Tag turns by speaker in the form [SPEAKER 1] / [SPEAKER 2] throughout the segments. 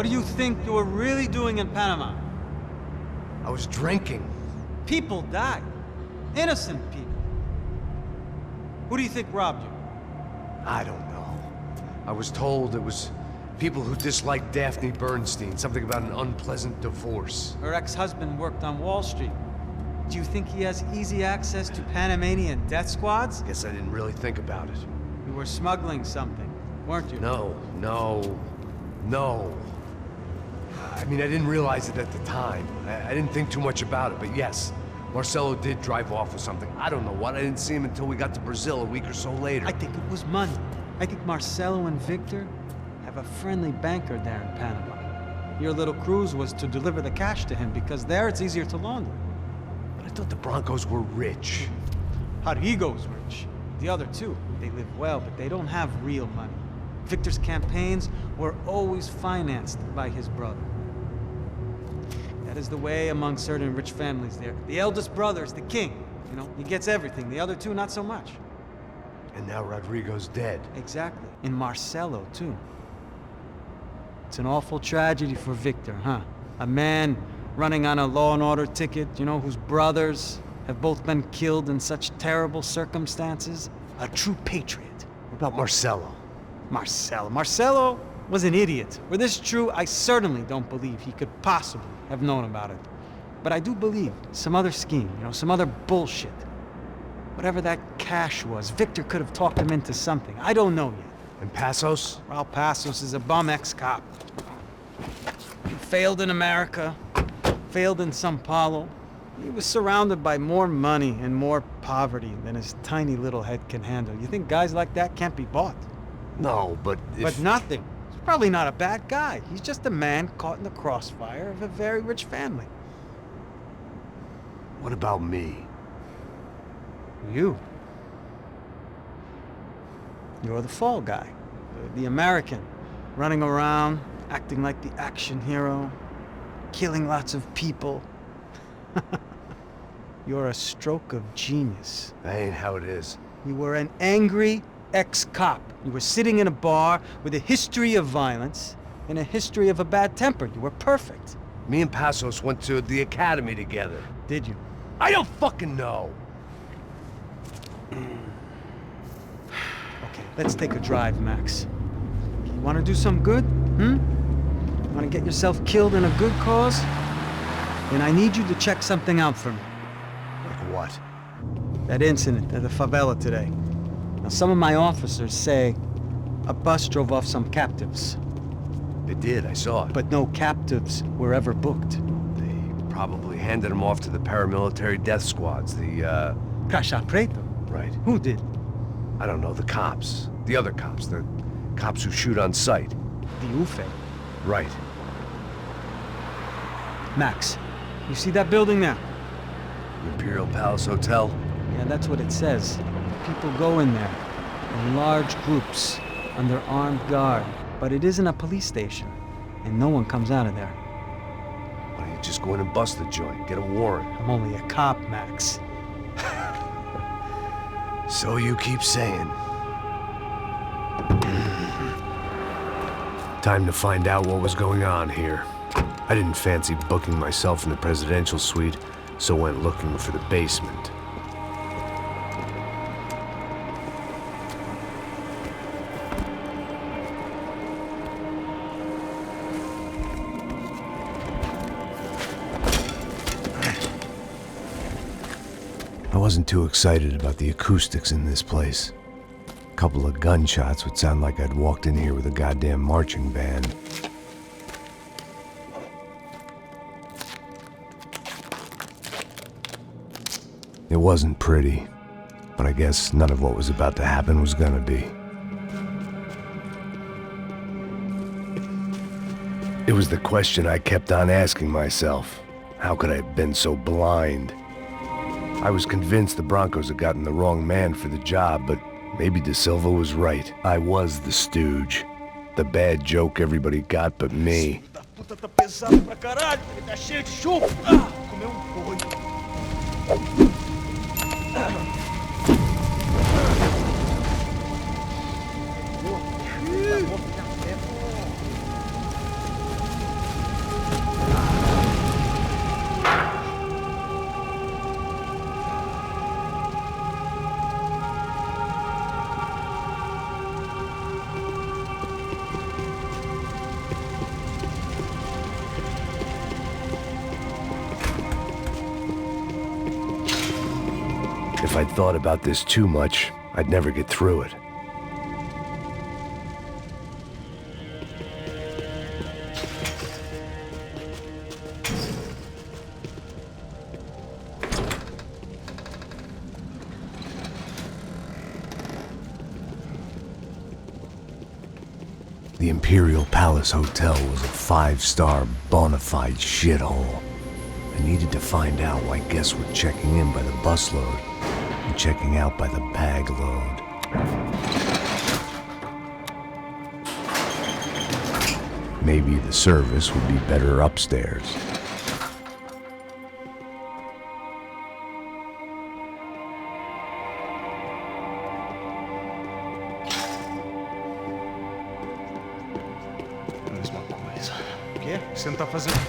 [SPEAKER 1] What do you think you were really doing in Panama?
[SPEAKER 2] I was drinking.
[SPEAKER 1] People died. Innocent people. Who do you think robbed you?
[SPEAKER 2] I don't know. I was told it was people who disliked Daphne Bernstein, something about an unpleasant divorce.
[SPEAKER 1] Her ex-husband worked on Wall Street. Do you think he has easy access to Panamanian death squads?
[SPEAKER 2] Guess I didn't really think about it.
[SPEAKER 1] You were smuggling something, weren't you?
[SPEAKER 2] No. I mean, I didn't realize it at the time. I didn't think too much about it, but yes, Marcelo did drive off with something. I don't know what. I didn't see him until we got to Brazil a week or so later.
[SPEAKER 1] I think it was money. I think Marcelo and Victor have a friendly banker there in Panama. Your little cruise was to deliver the cash to him because there it's easier to launder.
[SPEAKER 2] But I thought the Broncos were rich.
[SPEAKER 1] Rodrigo's rich. The other two, they live well, but they don't have real money. Victor's campaigns were always financed by his brother. That is the way among certain rich families there. The eldest brother is the king. You know, he gets everything. The other two, not so much.
[SPEAKER 2] And now Rodrigo's dead.
[SPEAKER 1] Exactly. And Marcelo, too. It's an awful tragedy for Victor, huh? A man running on a law and order ticket, you know, whose brothers have both been killed in such terrible circumstances. A true patriot.
[SPEAKER 2] What about Marcelo?
[SPEAKER 1] Marcelo was an idiot. Were this true, I certainly don't believe he could possibly have known about it. But I do believe some other scheme, you know, some other bullshit. Whatever that cash was, Victor could have talked him into something. I don't know yet.
[SPEAKER 2] And Passos?
[SPEAKER 1] Raul Passos is a bum ex-cop. He failed in America, failed in Sao Paulo. He was surrounded by more money and more poverty than his tiny little head can handle. You think guys like that can't be bought?
[SPEAKER 2] No, but if...
[SPEAKER 1] But nothing. He's probably not a bad guy. He's just a man caught in the crossfire of a very rich family.
[SPEAKER 2] What about me?
[SPEAKER 1] You. You're the fall guy. The American. Running around, acting like the action hero. Killing lots of people. You're a stroke of genius.
[SPEAKER 2] That ain't how it is.
[SPEAKER 1] You were an angry ex-cop. You were sitting in a bar with a history of violence and a history of a bad temper. You were perfect.
[SPEAKER 2] Me and Passos went to the academy together.
[SPEAKER 1] Did you?
[SPEAKER 2] I don't fucking know.
[SPEAKER 1] Okay, let's take a drive, Max. You want to do some good? Want to get yourself killed in a good cause? Then I need you to check something out for me.
[SPEAKER 2] Like what?
[SPEAKER 1] That incident at the favela today. Now, some of my officers say a bus drove off some captives.
[SPEAKER 2] It did, I saw it.
[SPEAKER 1] But no captives were ever booked.
[SPEAKER 2] They probably handed them off to the paramilitary death squads, the,
[SPEAKER 1] Caixa Preto?
[SPEAKER 2] Right.
[SPEAKER 1] Who did?
[SPEAKER 2] I don't know, the cops. The other cops, the cops who shoot on sight.
[SPEAKER 1] The UFE.
[SPEAKER 2] Right.
[SPEAKER 1] Max, you see that building there?
[SPEAKER 2] The Imperial Palace Hotel?
[SPEAKER 1] Yeah, that's what it says. People go in there, in large groups, under armed guard. But it isn't a police station, and no one comes out of there.
[SPEAKER 2] Why don't you just go in and bust the joint, get a warrant?
[SPEAKER 1] I'm only a cop, Max.
[SPEAKER 2] So you keep saying. Time to find out what was going on here. I didn't fancy booking myself in the presidential suite, so went looking for the basement. I wasn't too excited about the acoustics in this place. A couple of gunshots would sound like I'd walked in here with a goddamn marching band. It wasn't pretty, but I guess none of what was about to happen was gonna be. It was the question I kept on asking myself. How could I have been so blind? I was convinced the Broncos had gotten the wrong man for the job, but maybe De Silva was right. I was the stooge. The bad joke everybody got but me. If I'd thought about this too much, I'd never get through it. The Imperial Palace Hotel was a 5-star bona fide shithole. I needed to find out why guests were checking in by the busload and checking out by the bag load. Maybe the service would be better upstairs.
[SPEAKER 1] Mesma coisa. O quê? O que você não tá fazendo?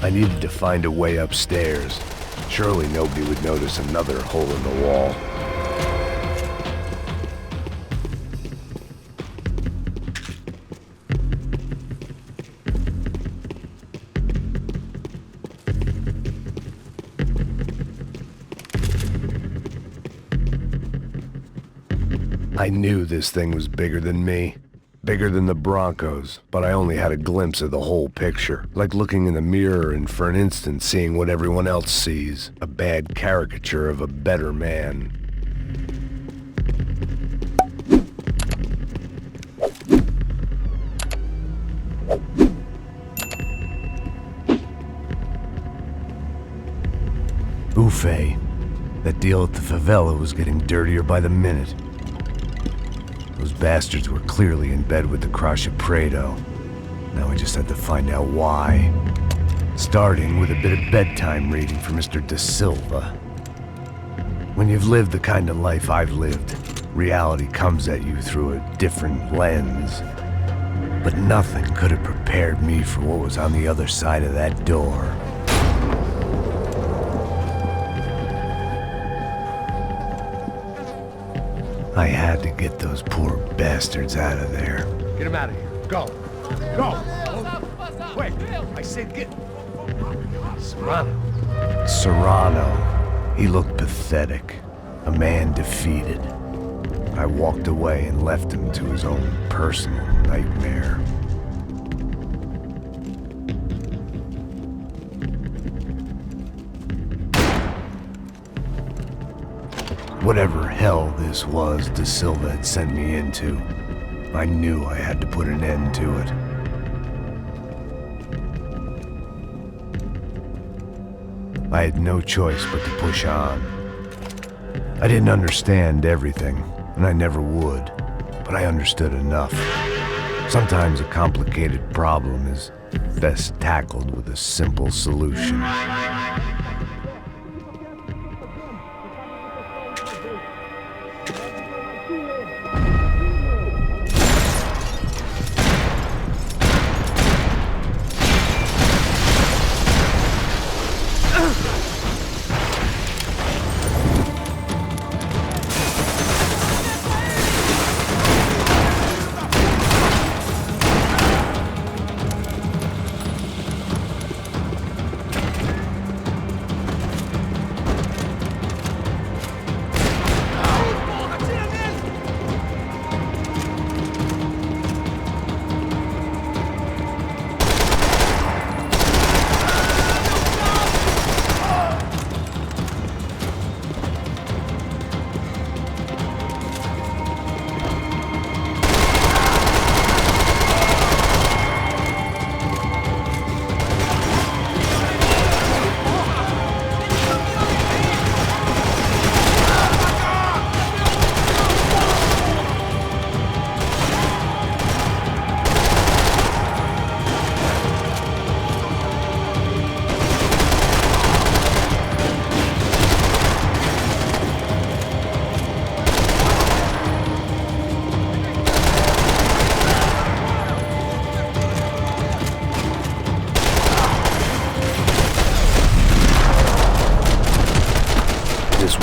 [SPEAKER 2] I needed to find a way upstairs. Surely nobody would notice another hole in the wall. I knew this thing was bigger than me. Bigger than the Broncos, but I only had a glimpse of the whole picture. Like looking in the mirror and for an instant seeing what everyone else sees. A bad caricature of a better man. Buffet. That deal at the favela was getting dirtier by the minute. Those bastards were clearly in bed with the Crusher Prado. Now I just had to find out why. Starting with a bit of bedtime reading for Mr. Da Silva. When you've lived the kind of life I've lived, reality comes at you through a different lens. But nothing could have prepared me for what was on the other side of that door. I had to get those poor bastards out of there.
[SPEAKER 3] Get him out of here. Go. Go. Wait. I said get... Serrano.
[SPEAKER 2] Serrano. He looked pathetic. A man defeated. I walked away and left him to his own personal nightmare. Whatever hell this was De Silva had sent me into, I knew I had to put an end to it. I had no choice but to push on. I didn't understand everything, and I never would, but I understood enough. Sometimes a complicated problem is best tackled with a simple solution.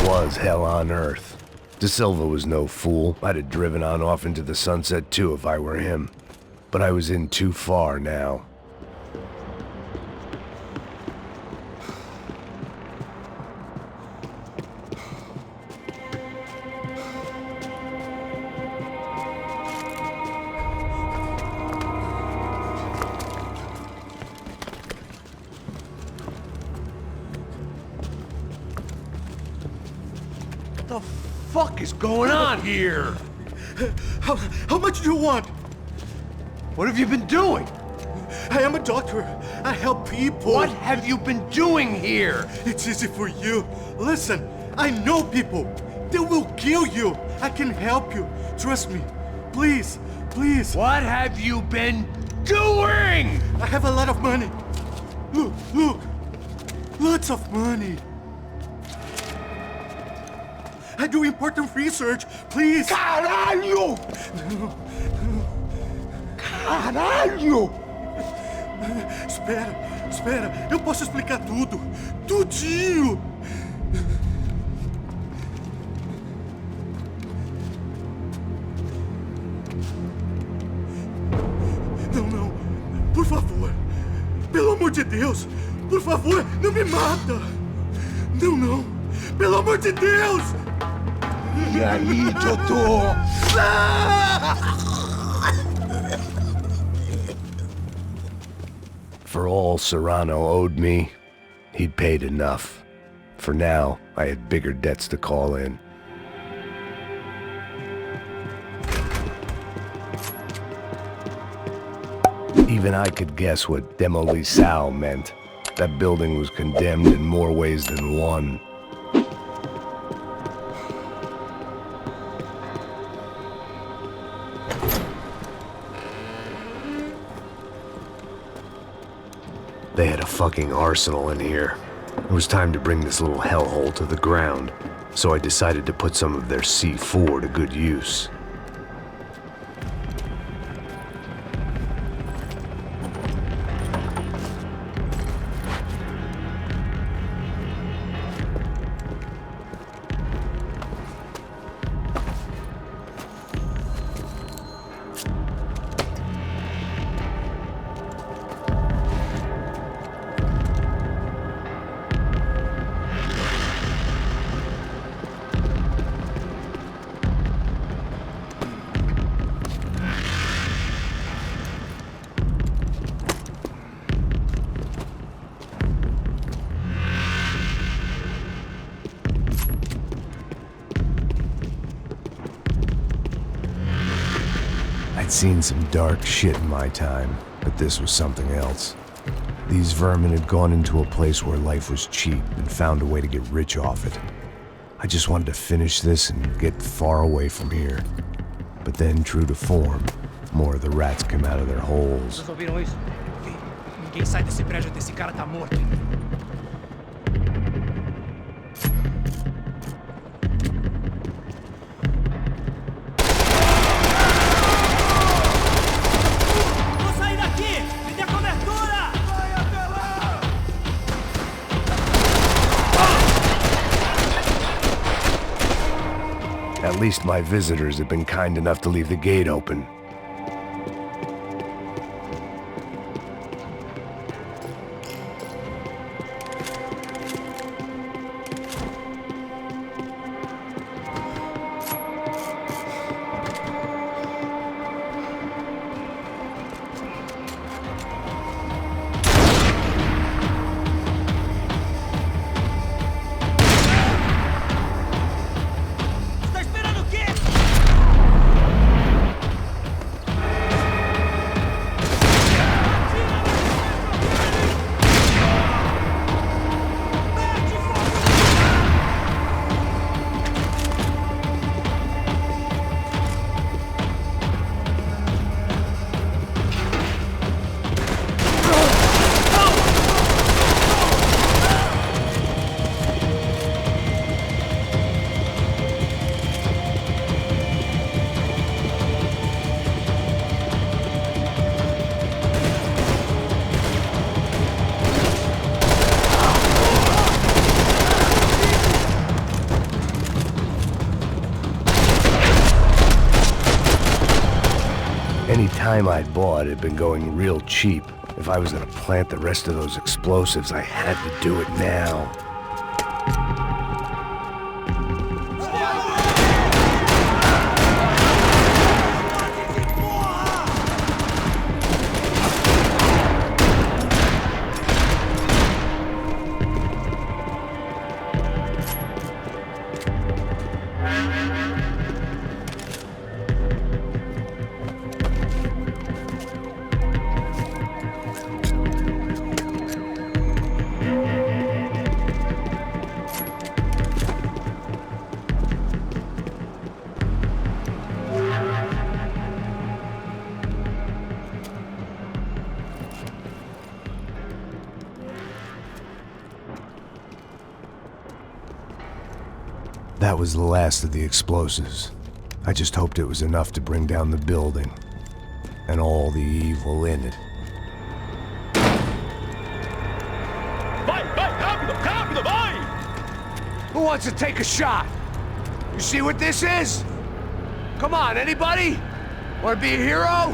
[SPEAKER 2] Was hell on earth. De Silva was no fool. I'd have driven on off into the sunset too if I were him. But I was in too far now.
[SPEAKER 3] What the fuck is going on here?
[SPEAKER 4] How much do you want?
[SPEAKER 3] What have you been doing?
[SPEAKER 4] I am a doctor. I help people.
[SPEAKER 3] What have you been doing here?
[SPEAKER 4] It's easy for you. Listen, I know people. They will kill you. I can help you. Trust me. Please, please.
[SPEAKER 3] What have you been doing?
[SPEAKER 4] I have a lot of money. Look, look. Lots of money. I do important research. Please.
[SPEAKER 3] Caralho! Caralho!
[SPEAKER 4] Espera. Eu posso explicar tudo. Tudinho. Não. Por favor. Pelo amor de Deus. Por favor, não me mata. Não. Pelo amor de Deus.
[SPEAKER 3] E aí, doutor?
[SPEAKER 2] For all Serrano owed me, he'd paid enough. For now, I had bigger debts to call in. Even I could guess what demolição meant. That building was condemned in more ways than one. They had a fucking arsenal in here. It was time to bring this little hellhole to the ground. so I decided to put some of their C4 to good use. I'd seen some dark shit in my time, but this was something else. These vermin had gone into a place where life was cheap and found a way to get rich off it. I just wanted to finish this and get far away from here. But then, true to form, more of the rats came out of their holes.
[SPEAKER 5] Vocês ouviram isso? Ninguém sai desse prédio até esse cara tá morto. Vou sair daqui! Me dê cobertura! Vai até lá!
[SPEAKER 2] At least my visitors had been kind enough to leave the gate open.
[SPEAKER 5] Tá esperando o quê?
[SPEAKER 2] Any time I'd bought had been going real cheap. If I was gonna plant the rest of those explosives, I had to do it now. That was the last of the explosives. I just hoped it was enough to bring down the building and all the evil in it.
[SPEAKER 3] Vai, vai, rápido, rápido, vai!
[SPEAKER 2] Who wants to take a shot? You see what this is? Come on, anybody? Want to be a hero?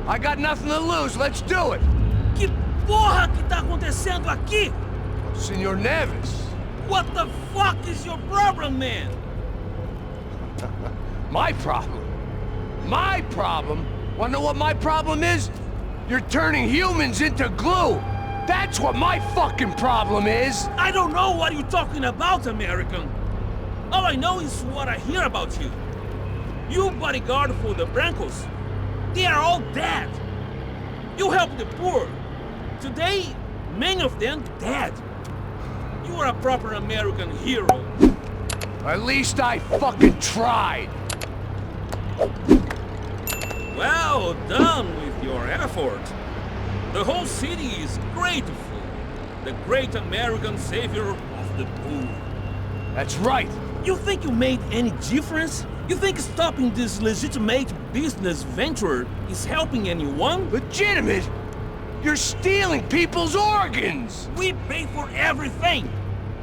[SPEAKER 2] I got nothing to lose, let's do it!
[SPEAKER 5] Que porra que tá acontecendo aqui?
[SPEAKER 2] Senor Neves.
[SPEAKER 5] What the fuck is your problem, man?
[SPEAKER 2] My problem? My problem? Wanna know what my problem is? You're turning humans into glue! That's what my fucking problem is!
[SPEAKER 5] I don't know what you're talking about, American. All I know is what I hear about you. You bodyguard for the Brancos. They are all dead. You help the poor. Today, many of them dead. You are a proper American hero.
[SPEAKER 2] At least I fucking tried!
[SPEAKER 5] Well done with your effort. The whole city is grateful. The great American savior of the poor.
[SPEAKER 2] That's right!
[SPEAKER 5] You think you made any difference? You think stopping this legitimate business venture is helping anyone?
[SPEAKER 6] Legitimate? You're stealing people's organs!
[SPEAKER 5] We pay for everything!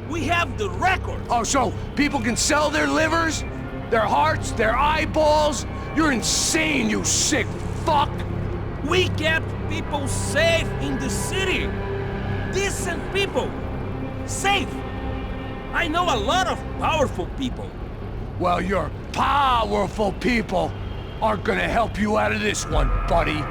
[SPEAKER 5] We have the record!
[SPEAKER 6] Oh, so people can sell their livers? Their hearts? Their eyeballs? You're insane, you sick fuck!
[SPEAKER 5] We kept people safe in the city! Decent people! Safe! I know a lot of powerful people.
[SPEAKER 6] Well, your powerful people aren't gonna help you out of this one, buddy.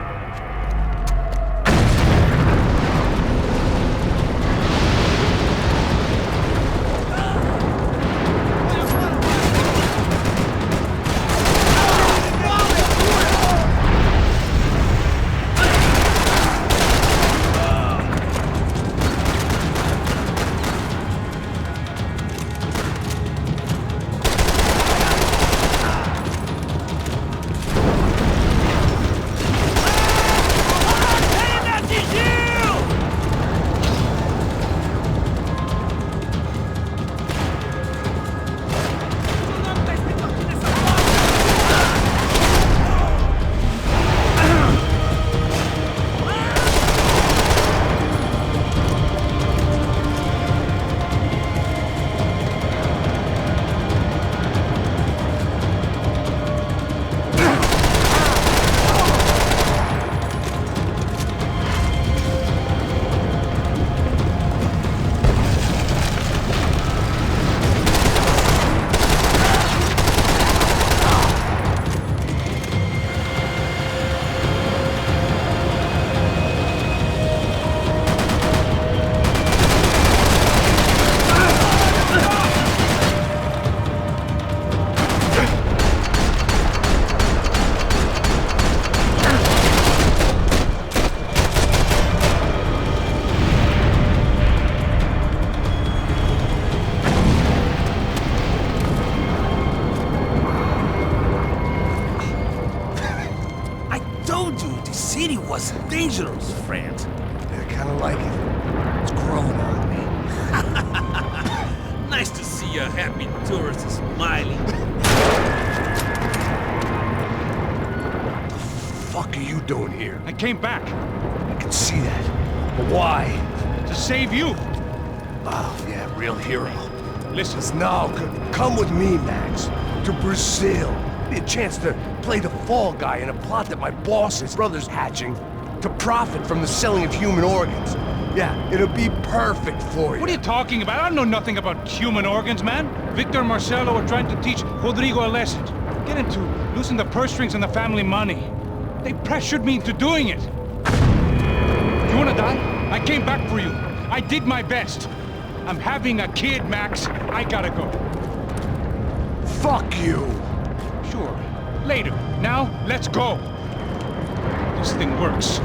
[SPEAKER 5] Was dangerous, friend.
[SPEAKER 6] I kinda like it. It's growing on me.
[SPEAKER 5] Nice to see a happy tourist smiling.
[SPEAKER 6] What the fuck are you doing here?
[SPEAKER 3] I came back
[SPEAKER 6] I can see that. But why?
[SPEAKER 3] to save you.
[SPEAKER 6] Oh, yeah, real hero.
[SPEAKER 3] Listen,
[SPEAKER 6] Now, come with me, Max. To Brazil. Be a chance to play the fall guy in a plot that my boss's brother's hatching to profit from the selling of human organs. Yeah, it'll be perfect for you.
[SPEAKER 3] what are you talking about? I know nothing about human organs, man. Victor and Marcelo are trying to teach Rodrigo a lesson. Get him to loosen the purse strings on the family money. They pressured me into doing it. You wanna die? I came back for you. I did my best. I'm having a kid, Max. I gotta go.
[SPEAKER 6] Fuck you.
[SPEAKER 3] Sure. Later. Now, let's go. This thing works.